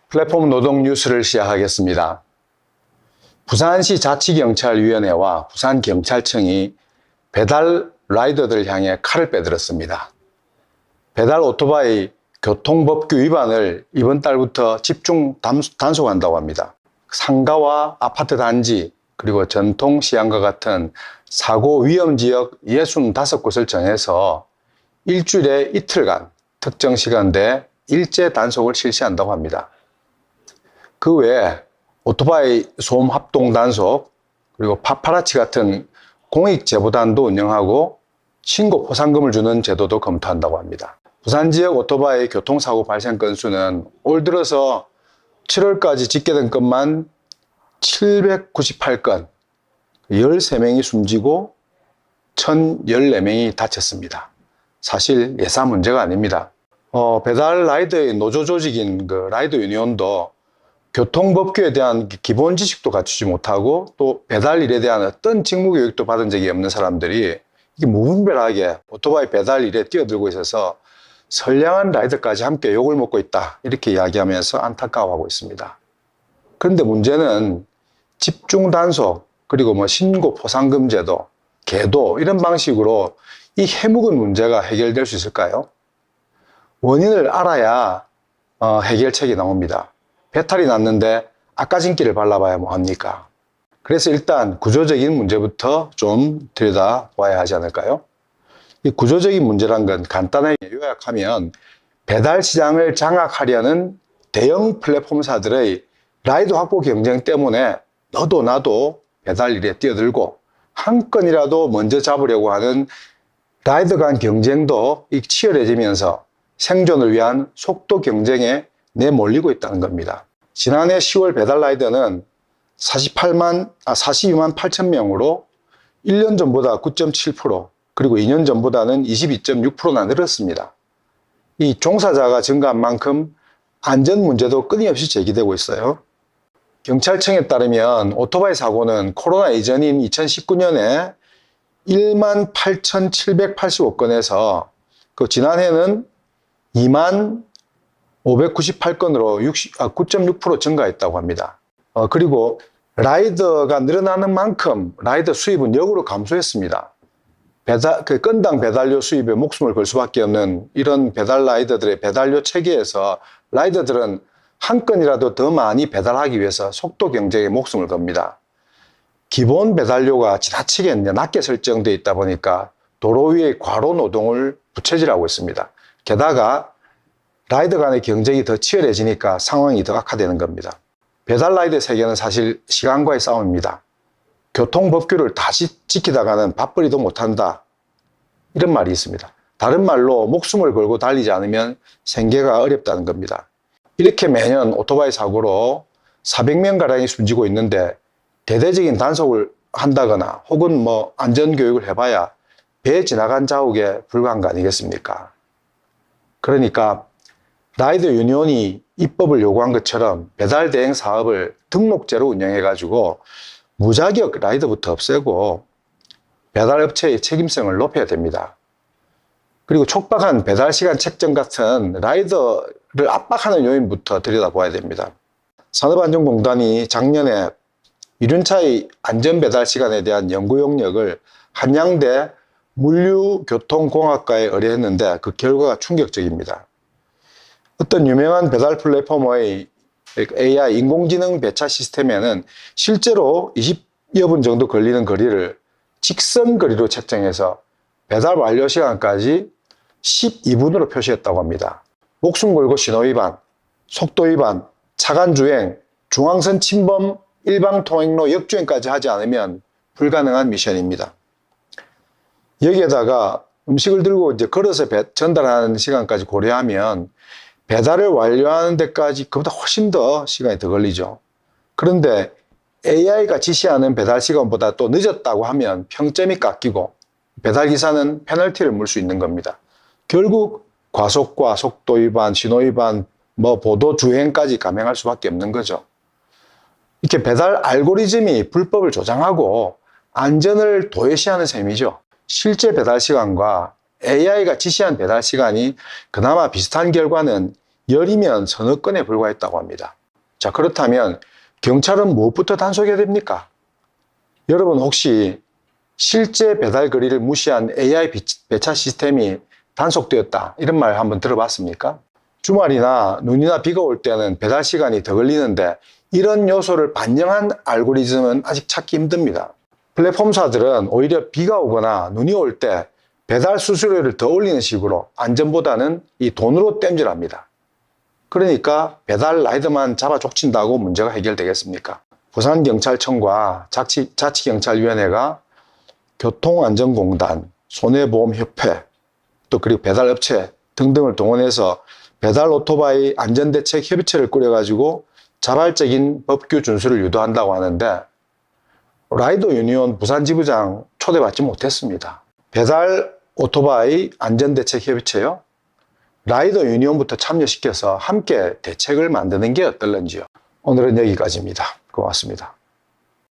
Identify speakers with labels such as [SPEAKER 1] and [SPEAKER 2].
[SPEAKER 1] 플랫폼 노동 뉴스를 시작하겠습니다. 부산시 자치경찰위원회와 부산경찰청이 배달 라이더들 향해 칼을 빼들었습니다. 배달 오토바이 교통법규 위반을 이번 달부터 집중 단속한다고 합니다. 상가와 아파트 단지 그리고 전통시장과 같은 사고 위험지역 65곳을 정해서 일주일에 이틀간 특정 시간대에 일제 단속을 실시한다고 합니다. 그 외에 오토바이 소음 합동 단속, 그리고 파파라치 같은 공익 제보단도 운영하고 신고 포상금을 주는 제도도 검토한다고 합니다. 부산 지역 오토바이 교통사고 발생 건수는 올 들어서 7월까지 집계된 건만 798건, 13명이 숨지고 1014명이 다쳤습니다. 사실 예사 문제가 아닙니다. 배달 라이더의 노조 조직인 라이더 유니온도 교통법규에 대한 기본 지식도 갖추지 못하고 또 배달 일에 대한 어떤 직무 교육도 받은 적이 없는 사람들이 이게 무분별하게 오토바이 배달 일에 뛰어들고 있어서 선량한 라이더까지 함께 욕을 먹고 있다, 이렇게 이야기하면서 안타까워하고 있습니다. 그런데 문제는 집중 단속, 그리고 신고 포상금 제도, 계도 이런 방식으로 이 해묵은 문제가 해결될 수 있을까요? 원인을 알아야 해결책이 나옵니다. 배탈이 났는데 아까진기를 발라봐야 뭐합니까? 그래서 일단 구조적인 문제부터 좀 들여다봐야 하지 않을까요? 이 구조적인 문제란 건 간단하게 요약하면 배달 시장을 장악하려는 대형 플랫폼사들의 라이더 확보 경쟁 때문에 너도 나도 배달 일에 뛰어들고 한 건이라도 먼저 잡으려고 하는 라이더 간 경쟁도 치열해지면서 생존을 위한 속도 경쟁에 내몰리고 있다는 겁니다. 지난해 10월 배달 라이더는 42만 8천 명으로 1년 전보다 9.7%, 그리고 2년 전보다는 22.6%나 늘었습니다. 이 종사자가 증가한 만큼 안전 문제도 끊임없이 제기되고 있어요. 경찰청에 따르면 오토바이 사고는 코로나 이전인 2019년에 1만 8,785건에서 지난해는 2만 598건으로 9.6% 증가했다고 합니다. 그리고 라이더가 늘어나는 만큼 라이더 수입은 역으로 감소했습니다. 건당 배달료 수입에 목숨을 걸 수밖에 없는 이런 배달 라이더들의 배달료 체계에서 라이더들은 한 건이라도 더 많이 배달하기 위해서 속도 경쟁에 목숨을 겁니다. 기본 배달료가 지나치게 낮게 설정되어 있다 보니까 도로 위의 과로 노동을 부채질하고 있습니다. 게다가 라이더 간의 경쟁이 더 치열해지니까 상황이 더 악화되는 겁니다. 배달 라이더 세계는 사실 시간과의 싸움입니다. 교통법규를 다시 지키다가는 밥벌이도 못한다, 이런 말이 있습니다. 다른 말로 목숨을 걸고 달리지 않으면 생계가 어렵다는 겁니다. 이렇게 매년 오토바이 사고로 400명가량이 숨지고 있는데 대대적인 단속을 한다거나 혹은 안전교육을 해봐야 배 지나간 자욱에 불과한 거 아니겠습니까? 그러니까 라이더 유니온이 입법을 요구한 것처럼 배달 대행 사업을 등록제로 운영해가지고 무자격 라이더부터 없애고 배달업체의 책임성을 높여야 됩니다. 그리고 촉박한 배달 시간 책정 같은 라이더를 압박하는 요인부터 들여다봐야 됩니다. 산업안전공단이 작년에 이륜차의 안전배달 시간에 대한 연구 용역을 한양대 물류교통공학과에 의뢰했는데 그 결과가 충격적입니다. 어떤 유명한 배달 플랫폼의 AI 인공지능 배차 시스템에는 실제로 20여 분 정도 걸리는 거리를 직선 거리로 책정해서 배달 완료 시간까지 12분으로 표시했다고 합니다. 목숨 걸고 신호위반, 속도위반, 차간주행, 중앙선 침범, 일방통행로 역주행까지 하지 않으면 불가능한 미션입니다. 여기에다가 음식을 들고 걸어서 전달하는 시간까지 고려하면 배달을 완료하는 데까지 그보다 훨씬 더 시간이 더 걸리죠. 그런데 AI가 지시하는 배달 시간보다 또 늦었다고 하면 평점이 깎이고 배달기사는 페널티를 물 수 있는 겁니다. 결국 과속과 속도 위반, 신호 위반, 보도 주행까지 감행할 수밖에 없는 거죠. 이렇게 배달 알고리즘이 불법을 조장하고 안전을 도외시하는 셈이죠. 실제 배달 시간과 AI가 지시한 배달 시간이 그나마 비슷한 결과는 열이면 서너 건에 불과했다고 합니다. 자, 그렇다면 경찰은 무엇부터 단속해야 됩니까? 여러분 혹시 실제 배달 거리를 무시한 AI 배차 시스템이 단속되었다 이런 말 한번 들어봤습니까? 주말이나 눈이나 비가 올 때는 배달 시간이 더 걸리는데 이런 요소를 반영한 알고리즘은 아직 찾기 힘듭니다. 플랫폼사들은 오히려 비가 오거나 눈이 올 때 배달 수수료를 더 올리는 식으로 안전보다는 이 돈으로 땜질합니다. 그러니까 배달 라이더만 잡아 족친다고 문제가 해결되겠습니까? 부산경찰청과 자치경찰위원회가 교통안전공단, 손해보험협회, 또 그리고 배달업체 등등을 동원해서 배달 오토바이 안전대책협의체를 꾸려가지고 자발적인 법규 준수를 유도한다고 하는데 라이더 유니온 부산지부장 초대받지 못했습니다. 배달 오토바이 안전대책협의체요? 라이더 유니온부터 참여시켜서 함께 대책을 만드는 게 어떨런지요. 오늘은 여기까지입니다. 고맙습니다.